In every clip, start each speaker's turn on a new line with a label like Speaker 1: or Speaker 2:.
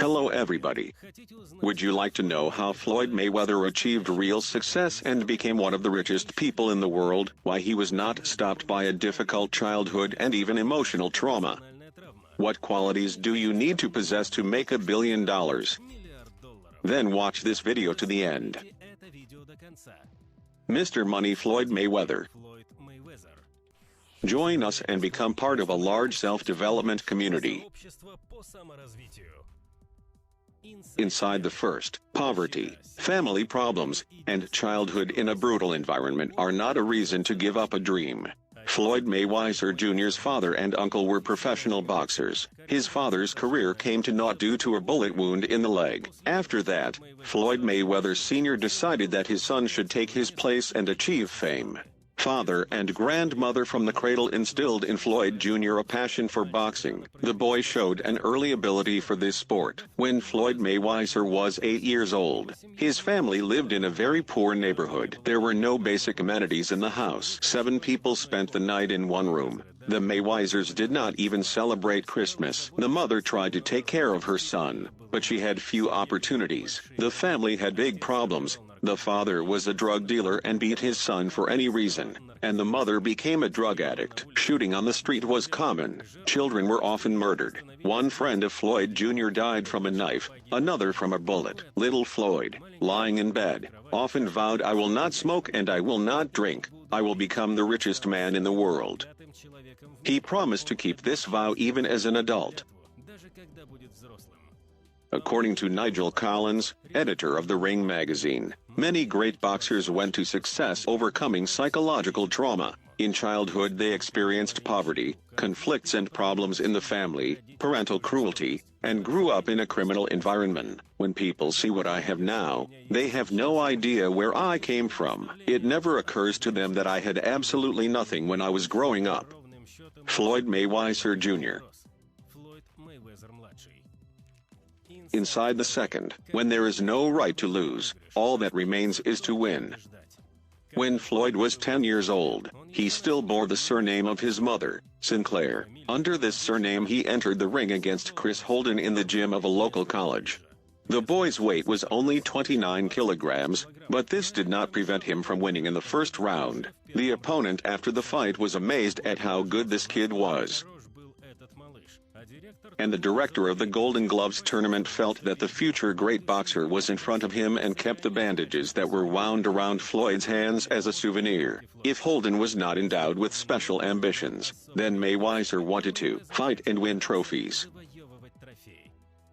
Speaker 1: Hello everybody. Would you like to know how Floyd Mayweather achieved real success and became one of the richest people in the world, why he was not stopped by a difficult childhood and even emotional trauma? What qualities do you need to possess to make $1 billion? Then watch this video to the end. Mr. Money Floyd Mayweather. Join us and become part of a large self-development community. Inside the first, poverty, family problems, and childhood in a brutal environment are not a reason to give up a dream. Floyd Mayweather Jr.'s father and uncle were professional boxers. His father's career came to naught due to a bullet wound in the leg. After that, Floyd Mayweather Sr. decided that his son should take his place and achieve fame. Father and grandmother from the cradle instilled in Floyd Jr. a passion for boxing. The boy showed an early ability for this sport. When Floyd Mayweather was 8 years old, his family lived in a very poor neighborhood. There were no basic amenities in the house. 7 people spent the night in one room. The Mayweathers did not even celebrate Christmas. The mother tried to take care of her son, but she had few opportunities. The family had big problems. The father was a drug dealer and beat his son for any reason, and the mother became a drug addict. Shooting on the street was common. Children were often murdered. One friend of Floyd Jr. died from a knife, another from a bullet. Little Floyd, lying in bed, often vowed, "I will not smoke and I will not drink. I will become the richest man in the world." He promised to keep this vow even as an adult. According to Nigel Collins, editor of The Ring magazine, many great boxers went to success overcoming psychological trauma. In childhood they experienced poverty, conflicts and problems in the family, parental cruelty, and grew up in a criminal environment. When people see what I have now, they have no idea where I came from. It never occurs to them that I had absolutely nothing when I was growing up. Floyd Mayweather Jr. Inside the second, when there is no right to lose, all that remains is to win. When Floyd was 10 years old, he still bore the surname of his mother, Sinclair. Under this surname he entered the ring against Chris Holden in the gym of a local college. The boy's weight was only 29 kilograms, but this did not prevent him from winning in the first round. The opponent after the fight was amazed at how good this kid was. And the director of the Golden Gloves tournament felt that the future great boxer was in front of him and kept the bandages that were wound around Floyd's hands as a souvenir. If Holden was not endowed with special ambitions, then Mayweather wanted to fight and win trophies.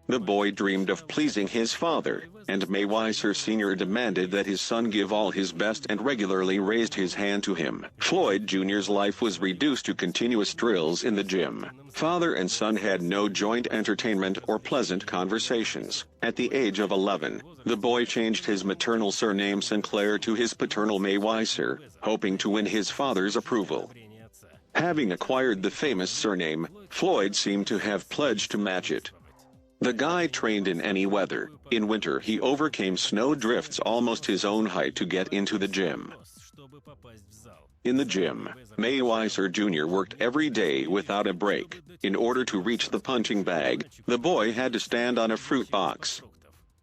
Speaker 1: The boy dreamed of pleasing his father, and Mayweather Sr. demanded that his son give all his best and regularly raised his hand to him. Floyd Jr.'s life was reduced to continuous drills in the gym. Father and son had no joint entertainment or pleasant conversations. At the age of 11, the boy changed his maternal surname Sinclair to his paternal Mayweather, hoping to win his father's approval. Having acquired the famous surname, Floyd seemed to have pledged to match it. The guy trained in any weather. In winter he overcame snow drifts almost his own height to get into the gym. In the gym, Mayweather Jr. worked every day without a break. In order to reach the punching bag, the boy had to stand on a fruit box.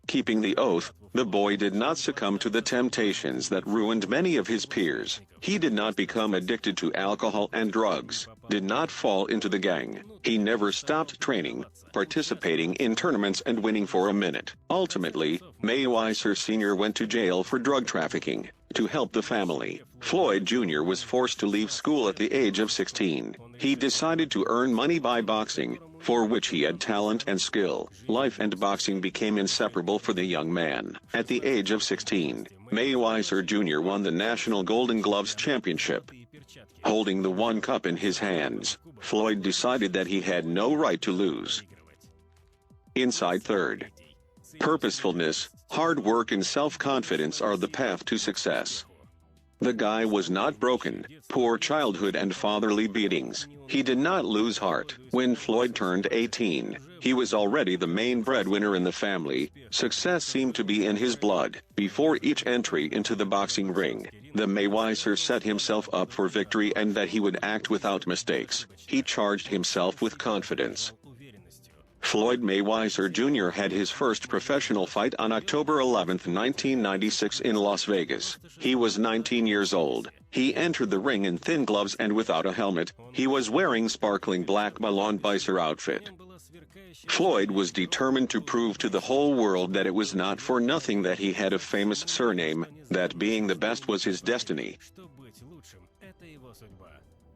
Speaker 1: Keeping the oath, the boy did not succumb to the temptations that ruined many of his peers. He did not become addicted to alcohol and drugs, did not fall into the gang. He never stopped training, participating in tournaments and winning for a minute. Ultimately, Mayweather Sr. went to jail for drug trafficking. To help the family, Floyd Jr. was forced to leave school at the age of 16. He decided to earn money by boxing, for which he had talent and skill. Life and boxing became inseparable for the young man. At the age of 16, Mayweather Jr. won the National Golden Gloves Championship. Holding the one cup in his hands, Floyd decided that he had no right to lose. Inside third. Purposefulness, hard work and self-confidence are the path to success. The guy was not broken, poor childhood and fatherly beatings. He did not lose heart. When Floyd turned 18, he was already the main breadwinner in the family. Success seemed to be in his blood. Before each entry into the boxing ring, the Mayweather set himself up for victory and that he would act without mistakes. He charged himself with confidence. Floyd Mayweather Jr. had his first professional fight on October 11, 1996 in Las Vegas. He was 19 years old. He entered the ring in thin gloves and without a helmet. He was wearing sparkling black balloon bicer outfit. Floyd was determined to prove to the whole world that it was not for nothing that he had a famous surname, that being the best was his destiny.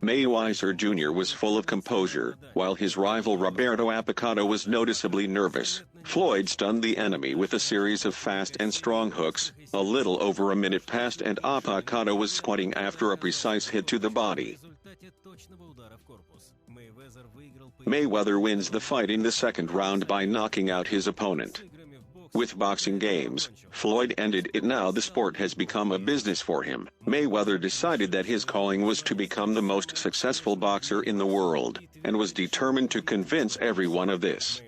Speaker 1: Mayweather Jr. was full of composure, while his rival Roberto Apicado was noticeably nervous. Floyd stunned the enemy with a series of fast and strong hooks. A little over a minute passed and Apicado was squatting after a precise hit to the body. Mayweather wins the fight in the second round by knocking out his opponent. With boxing games, Floyd ended it. Now the sport has become a business for him. Mayweather decided that his calling was to become the most successful boxer in the world, and was determined to convince everyone of this.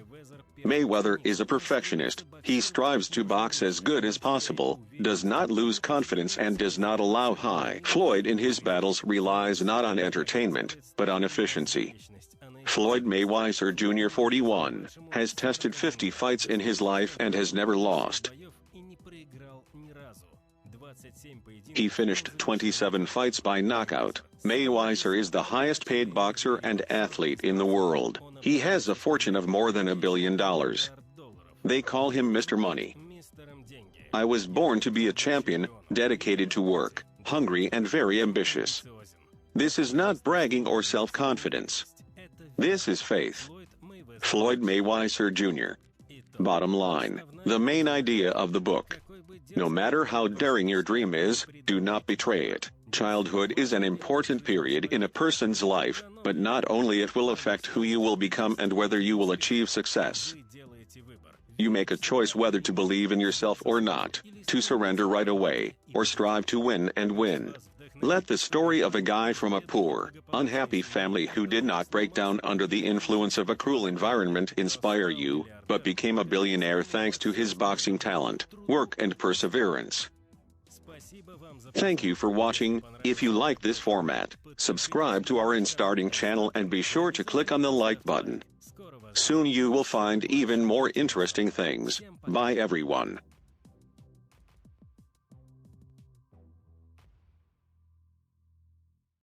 Speaker 1: Mayweather is a perfectionist. He strives to box as good as possible, does not lose confidence and does not allow high. Floyd in his battles relies not on entertainment, but on efficiency. Floyd Mayweather Jr. 41, has tested 50 fights in his life and has never lost. He finished 27 fights by knockout. Mayweather is the highest paid boxer and athlete in the world. He has a fortune of more than $1 billion. They call him Mr. Money. I was born to be a champion, dedicated to work, hungry and very ambitious. This is not bragging or self-confidence. This is faith. Floyd Mayweather Jr. Bottom line, the main idea of the book. No matter how daring your dream is, do not betray it. Childhood is an important period in a person's life, but not only it will affect who you will become and whether you will achieve success. You make a choice whether to believe in yourself or not, to surrender right away, or strive to win and win. Let the story of a guy from a poor, unhappy family who did not break down under the influence of a cruel environment inspire you, but became a billionaire thanks to his boxing talent, work and perseverance. Thank you for watching. If you like this format, subscribe to our INSTARDING channel and be sure to click on the like button. Soon you will find even more interesting things. Bye everyone.